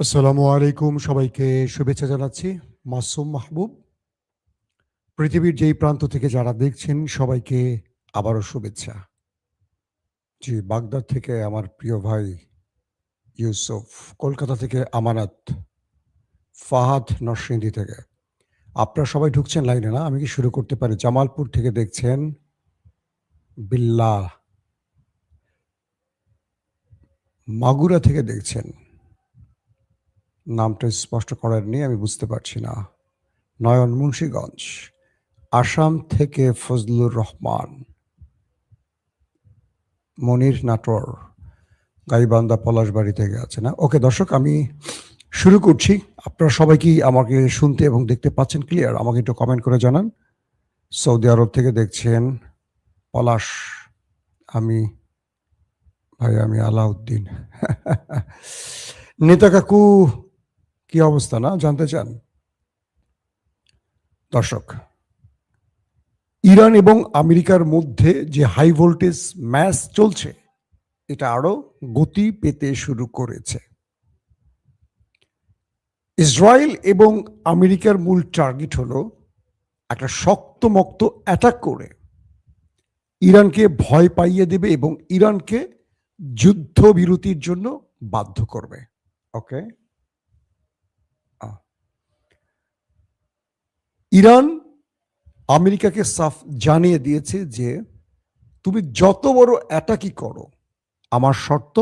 আসসালামু আলাইকুম, সবাইকে শুভেচ্ছা জানাচ্ছি। মাসুম মাহবুব। পৃথিবীর যেই প্রান্ত থেকে যারা দেখছেন সবাইকে আবারও শুভেচ্ছা। জি, বাগদাদ থেকে আমার প্রিয় ভাই ইউসুফ, কলকাতা থেকে আমানত, ফাহাদ নরসিংদী থেকে। আপনারা সবাই ঢুকছেন লাইনে না? আমি কি শুরু করতে পারি? জামালপুর থেকে দেখছেন বিল্লাহ, মাগুরা থেকে দেখছেন, নামটা স্পষ্ট করার নেই, আমি বুঝতে পারছি না। নয়ন মুন্সিগঞ্জ, আসাম থেকে ফজলুর রহমান, মনির নাটোর, গাইবান্ধা পলাশবাড়ি থেকে আছে না? ওকে দর্শক, আমি শুরু করছি। আপনারা সবাই কি আমাকে শুনতে এবং দেখতে পাচ্ছেন ক্লিয়ার? আমাকে একটু কমেন্ট করে জানান। সৌদি আরব থেকে দেখছেন পলাশ, আমি আমি আলাউদ্দিন। নেতা কাকু, কি অবস্থা না জানতে চান? দর্শক, ইরান এবং আমেরিকার মধ্যে যে হাই ভোল্টেজ ম্যাচ চলছে, এটা আরো গতি পেতে শুরু করেছে। ইসরায়েল এবং আমেরিকার মূল টার্গেট হলো একটা শক্তমক্ত অ্যাটাক করে ইরানকে ভয় পাইয়ে দেবে এবং ইরানকে যুদ্ধবিরতির জন্য বাধ্য করবে। ওকে, ইরান আমেরিকাকে সাফ জানিয়ে দিয়েছে যে তুমি যত বড় অ্যাটাকই করো, আমার শর্ত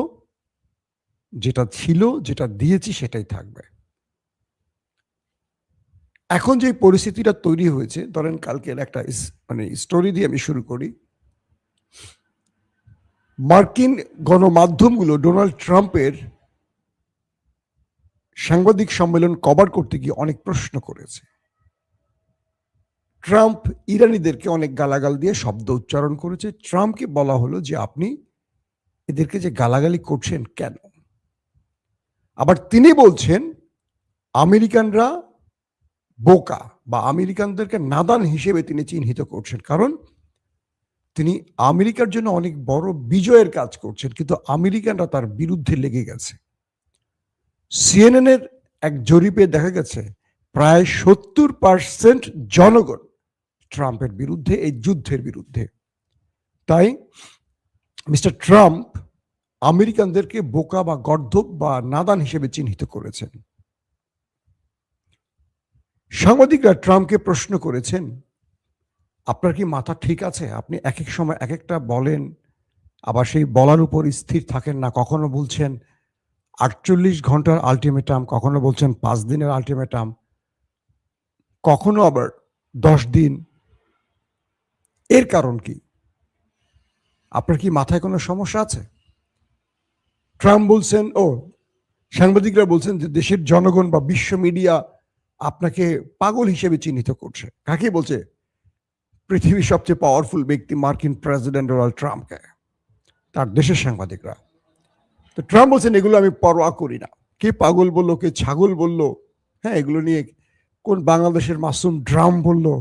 যেটা ছিল, যেটা দিয়েছি সেটাই থাকবে। এখন যে পরিস্থিতিটা তৈরি হয়েছে, ধরেন কালকের একটা স্টোরি দিয়ে আমি শুরু করি। মার্কিন গণমাধ্যমগুলো ডোনাল্ড ট্রাম্পের সাংবাদিক সম্মেলন কভার করতে গিয়ে অনেক প্রশ্ন করেছে। ট্রাম্প ইরানিদেরকে অনেক গালাগাল দিয়ে শব্দ উচ্চারণ করেছে। ট্রাম্পকে বলা হলো যে আপনি এদেরকে যে গালাগালি করছেন কেন? আবার তিনি বলছেন আমেরিকানরা বোকা, বা আমেরিকানদেরকে নাদান হিসেবে তিনি চিহ্নিত করছেন, কারণ তিনি আমেরিকার জন্য অনেক বড় বিজয়ের কাজ করছেন, কিন্তু আমেরিকানরা তার বিরুদ্ধে লেগে গেছে। সিএনএন এর এক জরিপে দেখা গেছে প্রায় 70% জনগণ ট্রাম্পের বিরুদ্ধে, এই যুদ্ধের বিরুদ্ধে। তাই মিস্টার ট্রাম্প আমেরিকানদেরকে বোকা বা গর্দভ বা নাদান হিসেবে চিহ্নিত করেছেন। সাংবাদিকরা ট্রাম্পকে প্রশ্ন করেছেন, আপনার কি মাথা ঠিক আছে? আপনি এক এক সময় এক একটা বলেন, আবার সেই বলার উপর স্থির থাকেন না। কখনো বলছেন 48 ঘন্টার আলটিমেটাম, কখনো বলছেন 5 দিনের আলটিমেটাম, কখনো আবার 10 দিন। এর কারণ কি? আপনার কি মাথায় কোনো সমস্যা আছে? ট্রাম্প বলছেন, সাংবাদিকরা বলছেন যে দেশের জনগণ বা বিশ্ব মিডিয়া আপনাকে পাগল হিসেবে চিহ্নিত করছে। কাকে বলছে? পৃথিবীর সবচেয়ে পাওয়ারফুল ব্যক্তি মার্কিন প্রেসিডেন্ট ডোনাল্ড ট্রাম্পকে, তার দেশের সাংবাদিকরা। তো ট্রাম্প বলছেন এগুলো আমি পরোয়া করি না। কে পাগল বললো, কে ছাগল বললো, হ্যাঁ, এগুলো নিয়ে কোন বাংলাদেশের মাসুম ড্রাম বললো,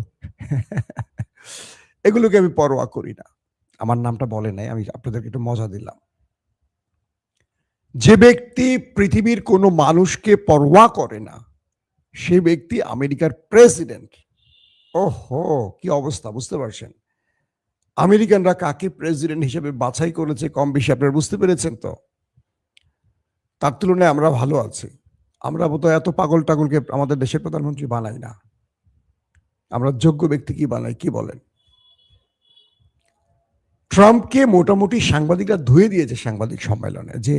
এগুলোকে আমি পরোয়া করি না। আমার নামটা বলে নাই, আমি আপনাদেরকে একটু মজা দিলাম। যে ব্যক্তি পৃথিবীর কোনো মানুষকে পরোয়া করে না, সে ব্যক্তি আমেরিকার প্রেসিডেন্ট। ওহো, কি অবস্থা, বুঝতে পারছেন? আমেরিকানরা কাকে প্রেসিডেন্ট হিসেবে বাছাই করেছে কম বেশি আপনারা বুঝতে পেরেছেন তো? তার তুলনায় আমরা ভালো আছি। আমরা বোধ এত পাগল টাগলকে আমাদের দেশের প্রধানমন্ত্রী বানাই না। আমরা যোগ্য ব্যক্তি কি বানাই, কি বলেন? ট্রাম্পকে মোটামুটি সাংবাদিকরা ধুয়ে দিয়েছে সাংবাদিক সম্মেলনে, যে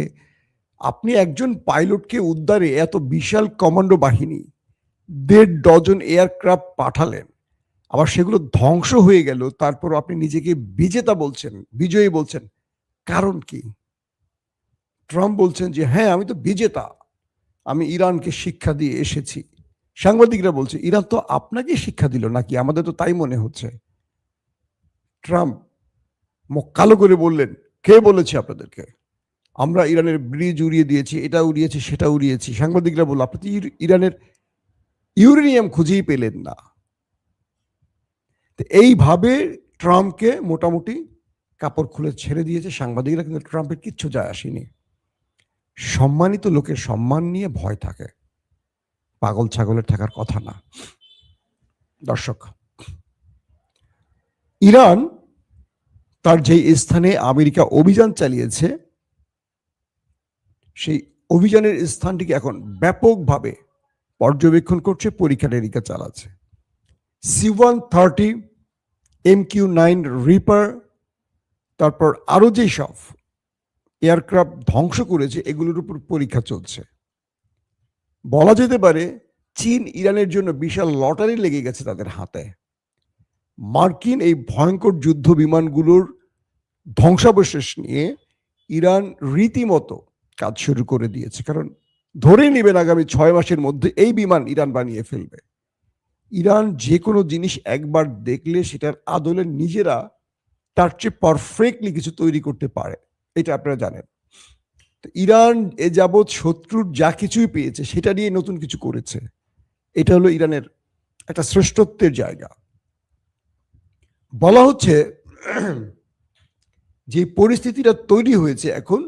আপনি একজন পাইলটকে উদ্ধারে এত বিশাল কমান্ডো বাহিনী, 1.5 ডজন এয়ারক্রাফট পাঠালেন, আবার সেগুলো ধ্বংস হয়ে গেল, তারপর আপনি নিজেকে বিজেতা বলছেন, বিজয়ী বলছেন। কারণ কি? ট্রাম্প বলছেন যে হ্যাঁ, আমি তো বিজেতা, আমি ইরানকে শিক্ষা দিয়ে এসেছি। সাংবাদিকরা বলছে ইরান তো আপনাকে শিক্ষা দিল নাকি? আমাদের তো তাই মনে হচ্ছে। ট্রাম্প মুখ কালো করে বললেন, কে বলেছে আপনাদেরকে? আমরা ইরানের ব্রিজ উড়িয়ে দিয়েছি, এটা উড়িয়েছি, সেটা উড়িয়েছি। সাংবাদিকরা বলল আপনি তো ইরানের ইউরেনিয়াম খুঁজেই পেলেন না। এইভাবে ট্রাম্পকে মোটামুটি কাপড় খুলে ছেড়ে দিয়েছে সাংবাদিকরা, কিন্তু ট্রাম্পের কিচ্ছু যায় আসেনি। সম্মানিত লোকের সম্মান নিয়ে ভয় থাকে, পাগল ছাগলের থাকার কথা না। দর্শক, ইরান তার যে স্থানে আমেরিকা অভিযান চালিয়েছে সেই অভিযানের স্থানটিকে এখন ব্যাপকভাবে পর্যবেক্ষণ করছে, পরীক্ষা নিরীক্ষা চালাচ্ছে। C-130, MQ-9 রিপার, তারপর আরো যে সব এয়ারক্রাফট ধ্বংস করেছে এগুলোর উপর পরীক্ষা চলছে। বলা যেতে পারে চীন ইরানের জন্য বিশাল লটারি লেগে গেছে তাদের হাতে। মার্কিন এই ভয়ঙ্কর যুদ্ধ বিমানগুলোর ধ্বংসাবশেষ নিয়ে ইরান রীতিমতো কাজ শুরু করে দিয়েছে, কারণ ধরে নেবেন আগামী 6 মাসের মধ্যে এই বিমান ইরান বানিয়ে ফেলবে। ইরান যে কোনো জিনিস একবার দেখলে সেটার আদলে নিজেরা তার চেয়ে পারফেক্টলি কিছু তৈরি করতে পারে, এটা আপনারা জানেন। তো ইরান এ যাবৎ শত্রুর যা কিছুই পেয়েছে সেটা নিয়ে নতুন কিছু করেছে। এটা হলো ইরানের একটা শ্রেষ্ঠত্বের জায়গা। বলা হচ্ছে যে পরিস্থিতিটা তৈরি হয়েছে এখন,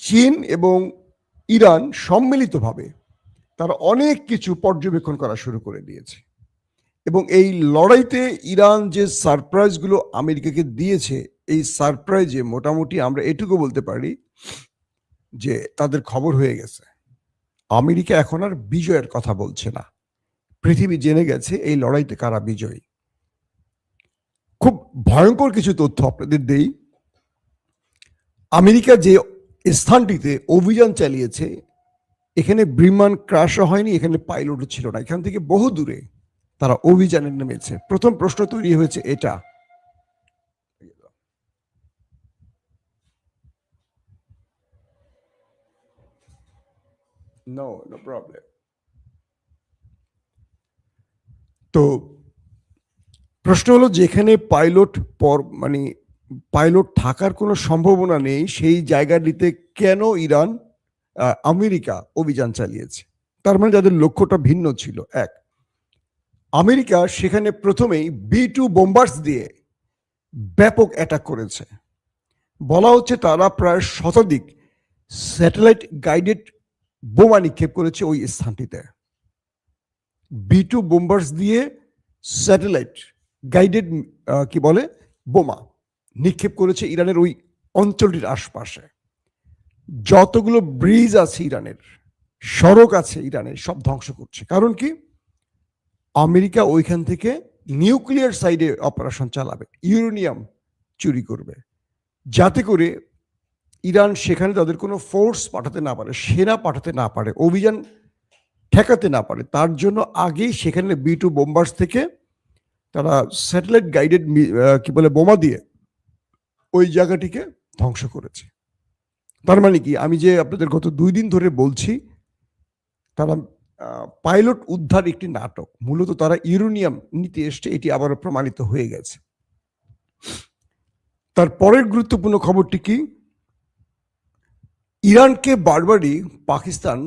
চীন এবং ইরান সম্মিলিতভাবে তারা অনেক কিছু পর্যবেক্ষণ করা শুরু করে দিয়েছে এবং এই লড়াইতে ইরান যে সারপ্রাইজগুলো আমেরিকাকে দিয়েছে, এই সারপ্রাইজে মোটামুটি আমরা এটুকু বলতে পারি যে তাদের খবর হয়ে গেছে। আমেরিকা এখন আর বিজয়ের কথা বলছে না, পৃথিবী জেনে গেছে এই লড়াইতে কারা বিজয়ী। খুব ভয়ঙ্কর কিছু তথ্য আপনাদের দেই। আমেরিকা যে স্থানটিতে অভিযান চালিয়েছে এখানে বিমান ক্রাশও হয়নি, এখানে পাইলটও ছিল না, এখান থেকে বহু দূরে তারা অভিযানে নেমেছে। প্রথম প্রশ্ন তৈরি হয়েছে এটা, নো প্রবলেম। তো প্রশ্ন হলো যেখানে পাইলট থাকার কোনো সম্ভাবনা নেই সেই জায়গাটিতে কেন ইরান আমেরিকা অভিযান চালিয়েছে? তার মানে যাদের লক্ষ্যটা ভিন্ন ছিল। এক, আমেরিকা সেখানে প্রথমেই B-2 বোম্বার্স দিয়ে ব্যাপক অ্যাটাক করেছে। বলা হচ্ছে তারা প্রায় শতাধিক স্যাটেলাইট গাইডেড বোমা নিক্ষেপ করেছে ওই স্থানটিতে। B-2 বোম্বার্স দিয়ে স্যাটেলাইট গাইডেড কি বলে বোমা নিক্ষেপ করেছে ইরানের ওই অঞ্চলটির আশপাশে। যতগুলো ব্রিজ আছে ইরানের, সড়ক আছে ইরানের, সব ধ্বংস করছে। কারণ কি? আমেরিকা ওইখান থেকে নিউক্লিয়ার সাইডে অপারেশন চালাবে, ইউরেনিয়াম চুরি করবে, যাতে করে ইরান সেখানে তাদের কোনো ফোর্স পাঠাতে না পারে, সেনা পাঠাতে না পারে, অভিযান ঠেকাতে না পারে। তার জন্য আগেই সেখানে B-2 বোম্বার্স থেকে তারা স্যাটেলাইট গাইডেড কি বলে বোমা দিয়ে ওই জায়গাটিকে ধ্বংস করেছে। তার মানে কি? আমি যে আপনাদের গত 2 দিন ধরে বলছি তারা পাইলট উদ্ধার একটি নাটক, মূলত তারা ইউরেনিয়াম নিতে এসছে, এটি আবারও প্রমাণিত হয়ে গেছে। তার পরের গুরুত্বপূর্ণ খবরটি কি? ইরানকে বারবারই পাকিস্তান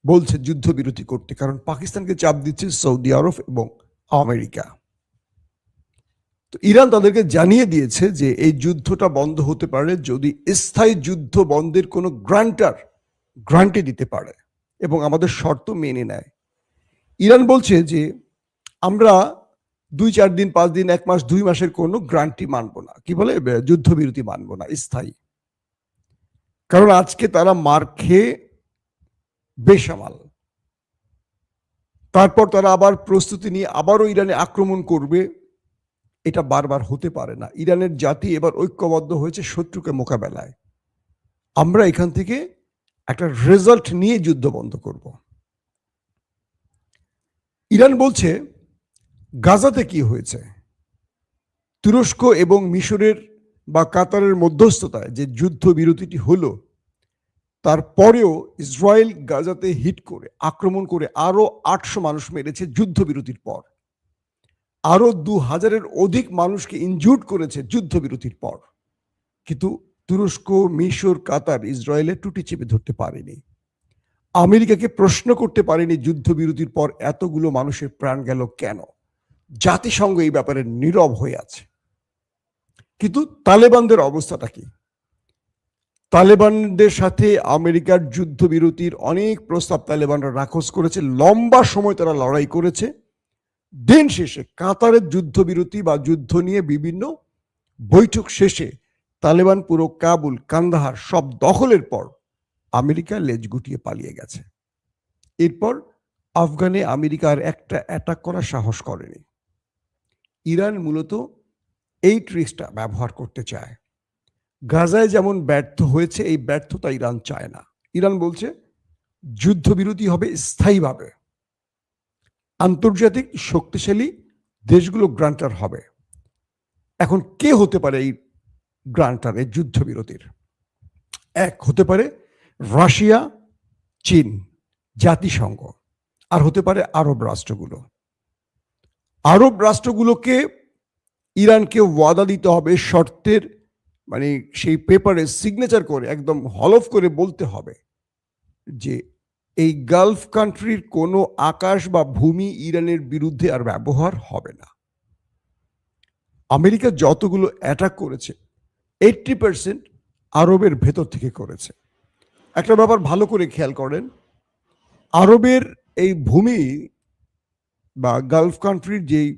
বলছে যুদ্ধবিরতি করতে, কারণ পাকিস্তানকে চাপ দিচ্ছে সৌদি আরব এবং আমেরিকা। তো ইরান তাদেরকে জানিয়ে দিয়েছে যে এই যুদ্ধটা বন্ধ হতে পারে যদি স্থায়ী যুদ্ধ বন্ধের কোনো গ্রান্টি দিতে পারে এবং আমাদের শর্ত মেনে নেয়। ইরান বলছে যে আমরা 2-4 দিন, 5 দিন, 1 মাস, 2 মাসের কোনো গ্রান্টি মানবো না, কি বলে যুদ্ধবিরতি মানবো না স্থায়ী। কারণ আজকে তারা মার খেয়ে বেসামাল, তারপর তারা আবার প্রস্তুতি নিয়ে আবারও ইরানে আক্রমণ করবে। এটা বারবার হতে পারে না। ইরানের জাতি এবার ঐক্যবদ্ধ হয়েছে শত্রুকে মোকাবেলায়। আমরা এখান থেকে একটা রেজাল্ট নিয়ে যুদ্ধ বন্ধ করব। ইরান বলছে গাজাতে কি হয়েছে, তুরস্ক এবং মিশরের বা কাতারের মধ্যস্থতায় যে যুদ্ধবিরতিটি হলো, তারপরেও ইসরায়েল গাজাতে হিট করে আক্রমণ করে আরো 800 মানুষ মেরেছে যুদ্ধবিরতির পর, আরো 2000-এর অধিক মানুষকে ইনজুর্ড করেছে যুদ্ধবিরতির পর। কিন্তু তুরস্ক, মিশর, কাতার ইসরায়েলের টুটি চেপে ধরতে পারেনি, আমেরিকাকে প্রশ্ন করতে পারেনি যুদ্ধবিরতির পর এতগুলো মানুষের প্রাণ গেল কেন। জাতিসংঘ এই ব্যাপারে নীরব হয়ে আছে। কিন্তু তালেবানদের অবস্থাটা কি? তালেবানদের সাথে আমেরিকার যুদ্ধবিরতির অনেক প্রস্তাব তালেবানরা নাকচ করেছে, লম্বা সময় তারা লড়াই করেছে। দিন শেষে কাতারের যুদ্ধবিরতি বা যুদ্ধ নিয়ে বিভিন্ন বৈঠক শেষে তালেবান পুরো কাবুল, কান্দাহার সব দখলের পর আমেরিকা লেজ গুটিয়ে পালিয়ে গেছে। এরপর আফগানে আমেরিকা আর একটা অ্যাটাক করার সাহস করেনি। ইরান মূলত এই ট্রিক্সটা ব্যবহার করতে চায়। গাজায় যেমন ব্যর্থ হয়েছে, এই ব্যর্থতা ইরান চায় না। ইরান বলছে যুদ্ধবিরতি হবে স্থায়ীভাবে, আন্তর্জাতিক শক্তিশালী দেশগুলো গ্রান্টার হবে। এখন কে হতে পারে এই গ্রান্টার, এই যুদ্ধবিরতির? এক হতে পারে রাশিয়া, চীন, জাতিসংঘ, আর হতে পারে আরব রাষ্ট্রগুলো। আরব রাষ্ট্রগুলোকে ইরানকে ওয়াদা দিতে হবে, শর্তের মানে সেই পেপারে সিগনেচার করে একদম হলফ করে বলতে হবে যে এই গালফ কান্ট্রির কোনো আকাশ বা ভূমি ইরানের বিরুদ্ধে আর ব্যবহার হবে না। আমেরিকা যতগুলো অ্যাটাক করেছে 80% আরবের ভেতর থেকে করেছে। একটা ব্যাপার ভালো করে খেয়াল করেন, আরবের এই ভূমি বা গালফ কান্ট্রির যেই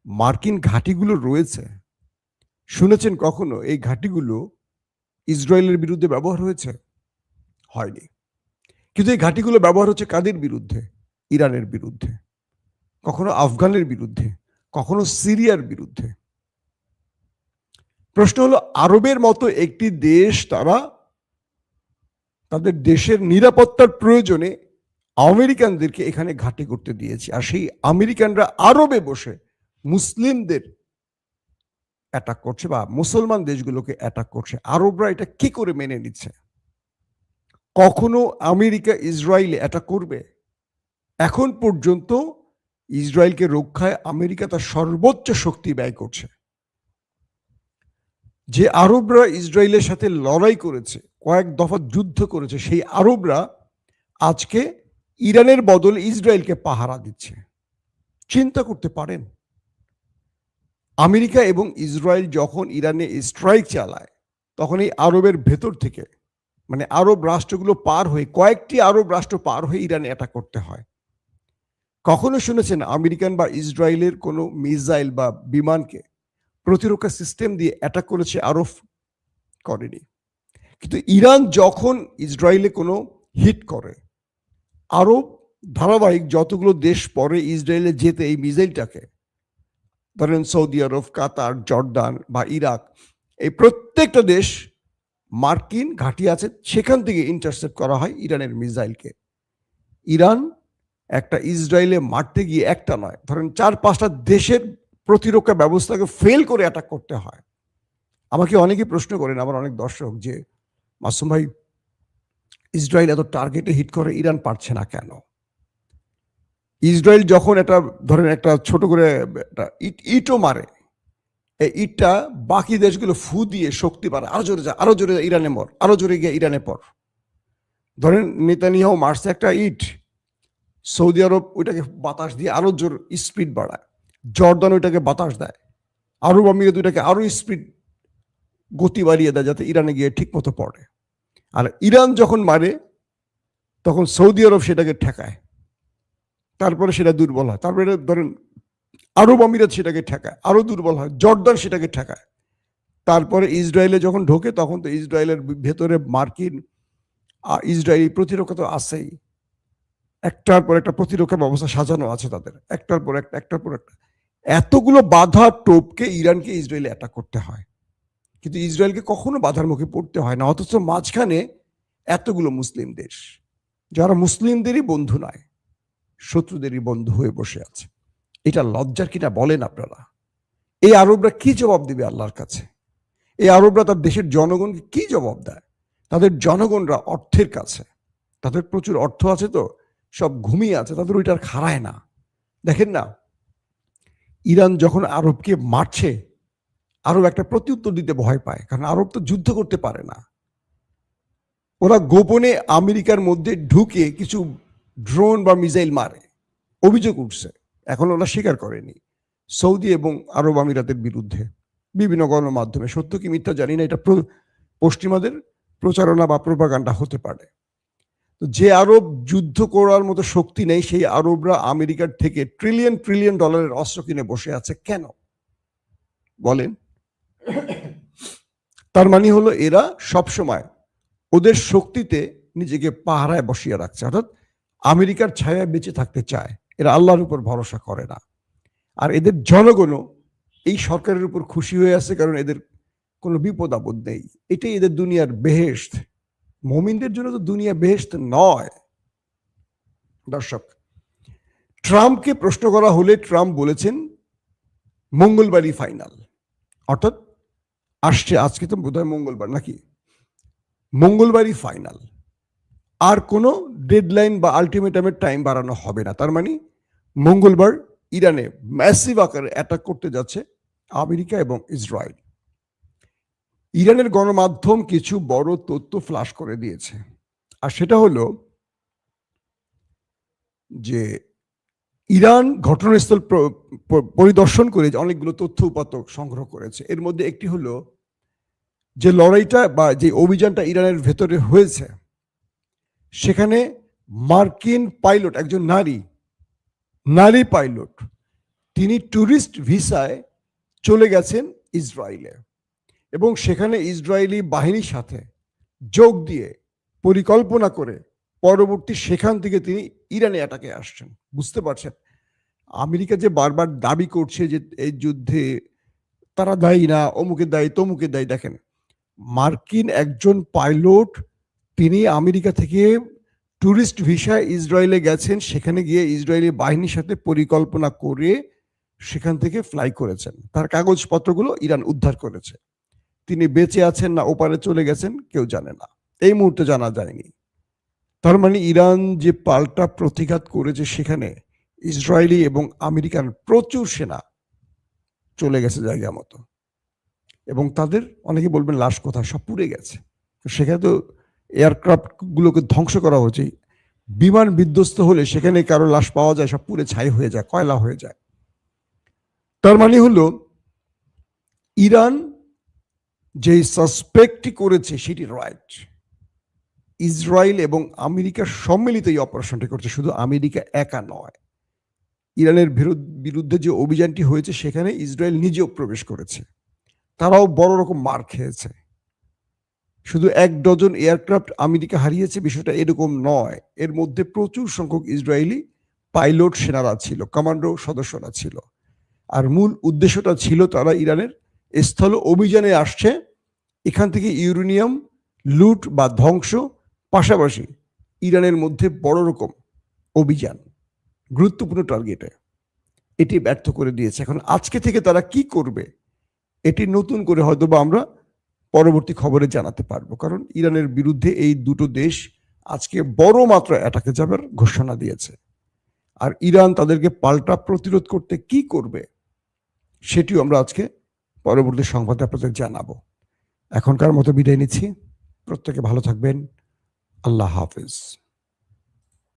মার্কিন ঘাঁটিগুলো রয়েছে, শুনেছেন কখনো এই ঘাঁটিগুলো ইসরায়েলের বিরুদ্ধে ব্যবহার হয়েছে? হয়নি। কিন্তু এই ঘাঁটিগুলো ব্যবহার হচ্ছে কাদের বিরুদ্ধে? ইরানের বিরুদ্ধে, কখনো আফগানের বিরুদ্ধে, কখনো সিরিয়ার বিরুদ্ধে। প্রশ্ন হলো, আরবের মতো একটি দেশ তারা তাদের দেশের নিরাপত্তার প্রয়োজনে আমেরিকানদেরকে এখানে ঘাঁটি করতে দিয়েছে, আর সেই আমেরিকানরা আরবে বসে মুসলিমদের অ্যাটাক করছে বা মুসলমান দেশগুলোকে অ্যাটাক করছে। আরবরা এটা কি করে মেনে নিচ্ছে? কখনো আমেরিকা ইসরায়েলে অ্যাটাক করবে? এখন পর্যন্ত ইসরায়েলকে রক্ষায় আমেরিকা তার সর্বোচ্চ শক্তি ব্যয় করছে। যে আরবরা ইসরায়েলের সাথে লড়াই করেছে, কয়েক দফা যুদ্ধ করেছে, সেই আরবরা আজকে ইরানের বদলে ইসরায়েলকে পাহারা দিচ্ছে। চিন্তা করতে পারেন, আমেরিকা এবং ইসরায়েল যখন ইরানে স্ট্রাইক চালায়, তখন এই আরবের ভেতর থেকে মানে আরব রাষ্ট্রগুলো পার হয়ে, কয়েকটি আরব রাষ্ট্র পার হয়ে ইরানে অ্যাটাক করতে হয়। কখনো শুনেছেন আমেরিকান বা ইসরায়েলের কোনো মিসাইল বা বিমানকে প্রতিরক্ষা সিস্টেম দিয়ে অ্যাটাক করেছে? আরব করেনি। কিন্তু ইরান যখন ইসরায়েলে কোনো হিট করে, আরব ধারাবাহিক যতগুলো দেশ পরে ইসরায়েলে যেতে এই মিসাইলটাকে, ধরেন সৌদি আরব, কাতার, জর্দান বা ইরাক, এই প্রত্যেকটা দেশ মার্কিন ঘাঁটি আছে, সেখান থেকে ইন্টারসেপ্ট করা হয় ইরানের মিসাইলকে। ইরান একটা ইসরায়েলে মারতে গিয়ে একটা নয়, ধরেন 4-5টা দেশের প্রতিরক্ষা ব্যবস্থাকে ফেল করে অ্যাটাক করতে হয়। আমাকে অনেকে প্রশ্ন করেন, আমার অনেক দর্শক, যে মাসুম ভাই, ইসরায়েল এত টার্গেটে হিট করে, ইরান পারছে না কেন? ইসরায়েল যখন একটা ধরেন একটা ছোট করে একটা ইটও মারে, এই ইটটা বাকি দেশগুলো ফু দিয়ে শক্তি পারে, আরো জোরে যা, আরো জোরে ইরানে মর, আরো জোরে গিয়ে ইরানে পর। ধরেন নেতানিয়াহু মারছে একটা ইট, সৌদি আরব ওইটাকে বাতাস দিয়ে আরো জোর স্পিড বাড়ায়, জর্দান ওইটাকে বাতাস দেয়, আরব আমিরাত ওইটাকে আরো স্পিড গতি বাড়িয়ে দেয় যাতে ইরানে গিয়ে ঠিক মতো পড়ে। আর ইরান যখন মারে তখন সৌদি আরব সেটাকে ঠেকায়, তারপরে সেটা দুর্বল হয়, তারপরে ধরেন আরব আমিরাত সেটাকে ঠেকায়, আরো দুর্বল হয়, জর্দান সেটাকে ঠেকায়, তারপরে ইসরায়েলে যখন ঢোকে তখন তো ইসরায়েলের ভেতরে মার্কিন ইসরায়েলি প্রতিরক্ষা তো আছেই, একটার পর একটা প্রতিরক্ষা ব্যবস্থা সাজানো আছে তাদের, একটার পর একটা, একটার পর একটা। এতগুলো বাধা টোপকে ইরানকে ইসরায়েলে অ্যাটাক করতে হয়, কিন্তু ইসরায়েলকে কখনো বাধার মুখে পড়তে হয় না। অথচ মাঝখানে এতগুলো মুসলিম দেশ, যারা মুসলিমদেরই বন্ধু নয়, শত্রুদেরই বন্ধু হয়ে বসে আছে। এটা লজ্জার কিনা বলেন আপনারা? এই আরবরা কি জবাব দিবে আল্লাহর কাছে? এই আরবরা তার দেশের জনগণকে কি জবাব দেয়? তাদের জনগণরা অর্থের কাছে, তাদের প্রচুর অর্থ আছে, তো সব ঘুমিয়ে আছে, তাদের ওইটার খাড়ায় না। দেখেন না, ইরান যখন আরবকে মারছে, আরব একটা প্রত্যুত্তর দিতে ভয় পায়, কারণ আরব তো যুদ্ধ করতে পারে না। ওরা গোপনে আমেরিকার মধ্যে ঢুকে কিছু ড্রোন বা মিসাইল মারে, অভিযোগ উঠছে, এখন ওরা স্বীকার করেনি, সৌদি এবং আরব আমিরাতের বিরুদ্ধে বিভিন্ন গণমাধ্যমে, সত্য কি মিথ্যা জানি না, এটা পশ্চিমাদের প্রচারণা বা প্রোপাগান্ডা হতে পারে। তো যে আরব যুদ্ধ করার মতো শক্তি নেই, সেই আরবরা আমেরিকার থেকে ট্রিলিয়ন ট্রিলিয়ন ডলারের অস্ত্র কিনে বসে আছে কেন বলেন? তার মানে হলো এরা সবসময় ওদের শক্তিতে নিজেকে পাহারায় বসিয়ে রাখছে, অর্থাৎ আমেরিকার ছায়ায় বেঁচে থাকতে চায়। এরা আল্লাহর উপর ভরসা করে না। আর এদের জনগণও এই সরকারের উপর খুশি হয়ে আছে, কারণ এদের কোনো বিপদ আপদ নেই। এটাই এদের দুনিয়ার বেহেশত। মুমিনদের জন্য তো দুনিয়া বেহেশত নয়। দর্শক, ট্রাম্পকে প্রশ্ন করা হলে ট্রাম্প বলেছেন মঙ্গলবারই ফাইনাল, অর্থাৎ আজকে তো বোধহয় মঙ্গলবার নাকি, মঙ্গলবারই ফাইনাল। আর কোনো ডেডলাইন বা আলটিমেটামের টাইম বাড়ানো হবে না। তার মানে মঙ্গলবার ইরানে ম্যাসিভ আকারে অ্যাটাক করতে যাচ্ছে আমেরিকা এবং ইসরায়েল। ইরানের গণমাধ্যম কিছু বড় তথ্য ফ্লাশ করে দিয়েছে, আর সেটা হলো যে ইরান ঘটনাস্থল পরিদর্শন করে অনেকগুলো তথ্য উপাত্ত সংগ্রহ করেছে। এর মধ্যে একটি হলো যে লড়াইটা বা যে অভিযানটা ইরানের ভেতরে হয়েছে, সেখানে মার্কিন পাইলট, একজন নারী পাইলট, তিনি ট্যুরিস্ট ভিসায় চলে গেছেন ইসরায়েলে এবং সেখানে ইসরায়েলি বাহিনীর সাথে যোগ দিয়ে পরিকল্পনা করে পরবর্তী সেখান থেকে তিনি ইরানে অ্যাটাকে আসছেন। বুঝতে পারছেন, আমেরিকা যে বারবার দাবি করছে যে এই যুদ্ধে তারা দায়ী না, অমুকে দায়ী তমুকে দায়ী, দেখেন মার্কিন একজন পাইলট তিনি আমেরিকা থেকে ট্যুরিস্ট ভিসায় ইসরায়েলে গেছেন, সেখানে গিয়ে ইসরায়েলি বাহিনীর সাথে পরিকল্পনা করে সেখান থেকে ফ্লাই করেছেন। তার কাগজপত্রগুলো ইরান উদ্ধার করেছে। তিনি বেঁচে আছেন না ওপারে চলে গেছেন কেউ জানে না, এই মুহূর্তে জানা যায়নি। তার মানে ইরান যে পাল্টা প্রতিঘাত করেছে, সেখানে ইসরায়েলি এবং আমেরিকান প্রচুর সেনা চলে গেছে জায়গা মতো, এবং তাদের অনেকে বলবেন লাশ কোথায়, সব পুড়ে গেছে। সেখানে তো এয়ারক্রাফট গুলোকে ধ্বংস করা হচ্ছে। বিমান বিধ্বস্ত হলে সেখানে কারো লাশ পাওয়া যায়, সব পুড়ে ছাই হয়ে যায়, কয়লা হয়ে যায়। তার মানে হলো ইরান যে সাসপেক্টই করেছে সেটি রাইট। ইসরায়েল এবং আমেরিকা সম্মিলিত এই অপারেশনটি করছে, শুধু আমেরিকা একা নয়। ইরানের বিরুদ্ধে যে অভিযানটি হয়েছে সেখানে ইসরায়েল নিজেও প্রবেশ করেছে, তারাও বড় রকম মার খেয়েছে। শুধু 1 ডজন এয়ারক্রাফট আমেরিকা হারিয়েছে বিষয়টা এরকম নয়, এর মধ্যে প্রচুর সংখ্যক ইসরায়েলি পাইলট সেনারা ছিল, কমান্ডো সদস্যরা ছিল। আর মূল উদ্দেশ্যটা ছিল তারা ইরানের স্থল অভিযানে আসছে, এখান থেকে ইউরেনিয়াম লুট বা ধ্বংস, পাশাপাশি ইরানের মধ্যে বড় রকম অভিযান, গুরুত্বপূর্ণ টার্গেটে। এটি ব্যর্থ করে দিয়েছে। এখন আজকে থেকে তারা কি করবে এটি নতুন করে হয়তো বা আমরা পরবর্তী খবরে জানাতে পারবো, কারণ ইরানের বিরুদ্ধে এই দুটো দেশ আজকে বড় মাত্রা অ্যাটাকে যাবার ঘোষণা দিয়েছে। আর ইরান তাদেরকে পাল্টা প্রতিরোধ করতে কি করবে সেটিও আমরা আজকে পরবর্তী সংবাদে আপনাদের জানাবো। এখনকার মতো বিদায় নিচ্ছি, প্রত্যেকে ভালো থাকবেন। আল্লাহ হাফেজ।